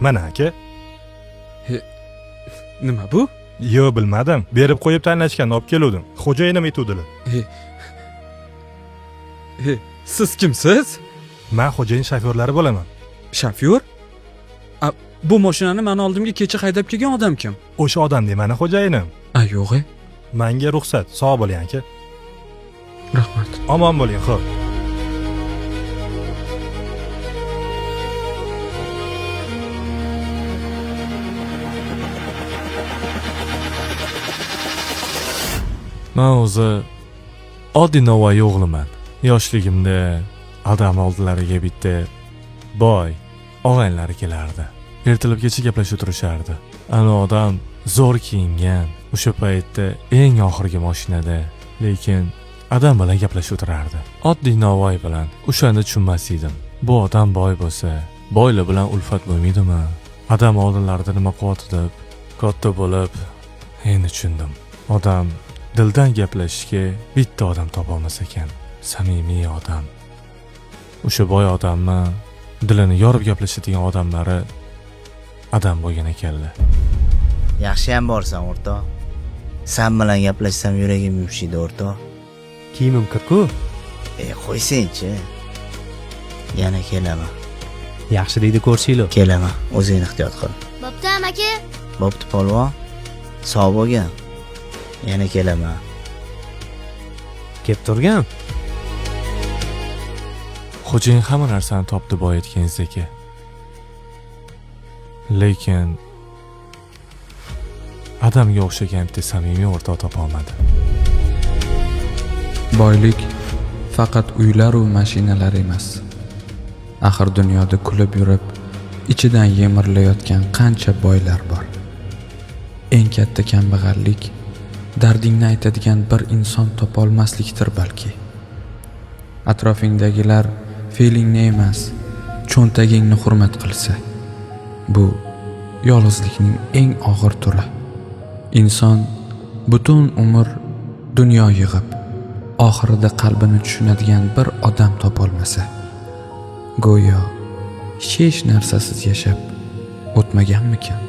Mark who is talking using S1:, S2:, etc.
S1: Mana aka.
S2: Nima bu?
S1: Yo, bilmadim. Berib qo'yib tanlashgan, olib keldim. Xo'jayinim aytuvdilar.
S2: Siz kimsiz?
S1: Men xo'jayin shofyorlari bo'laman.
S2: Shofyor? Bu mashinani men oldimga kecha haydab kelgan odam kim?
S1: O'sha odam demani xo'jayinim.
S2: Yo'q.
S1: Menga ruxsat. Sog' bo'ling aka.
S2: Rahmat.
S1: Omon bo'ling, xo'p.
S3: Men o'zi oddiy Navoiy o'g'liman. Yoshligimda odam oldilariga bitta boy og'aynlari kelardi. Ertalabgacha gaplashib turishardi. Ana odam zo'r kiyingan, o'sha paytda eng oxirgi mashinada, lekin odam bilan gaplashib turardi. Oddiy Navoiy bilan o'shanda tushunmas edim. Bu odam boy bo'lsa, boylar bilan ulfat bo'lmaydimi? Odam oldinlarida nima qilyapti deb katta bo'lib endi tushundim. Odam dildan gaplashishga bitta odam topolmas ekan. Samimiy odam. O'sha boy odamni dilini yorib gaplashadigan odamlari odam bo'lgan ekanlar.
S4: Yaxshiyam borsan, o'rtoq. Sen bilan gaplashsam yuragim yumshaydi, o'rtoq.
S5: Kiyimim kirku.
S4: Qo'ysang-chi. Yana kelaman.
S5: Yaxshi deydi ko'rishinglar.
S4: Kelaman. O'zing ehtiyot qil.
S6: Bo'pti, aka.
S4: Bo'pti, polvon. Sog' bo'lgin. Yana kelaman.
S5: Kep turgan.
S3: Xo'jayin hamma narsani topdi boy aytganingizdek. Lekin odamga o'xshagan bitta samimiy o'rtoq topa olmadi.
S2: Boylik faqat uylar va mashinalar emas. Axir dunyoda kulib yurib, ichidan yemirilayotgan qancha boylar bor. Eng katta kambag'allik dardingni aytadigan bir inson topolmaslikdir balki. Atrofingdagilar feelingni emas, cho'ntagingni hurmat qilsa, bu yolg'izlikning eng og'ir turi. Inson butun umr dunyo yig'ib, oxirida qalbini tushunadigan bir odam topolmasa, go'yo hech narsasiz yashab o'tmaganmikan?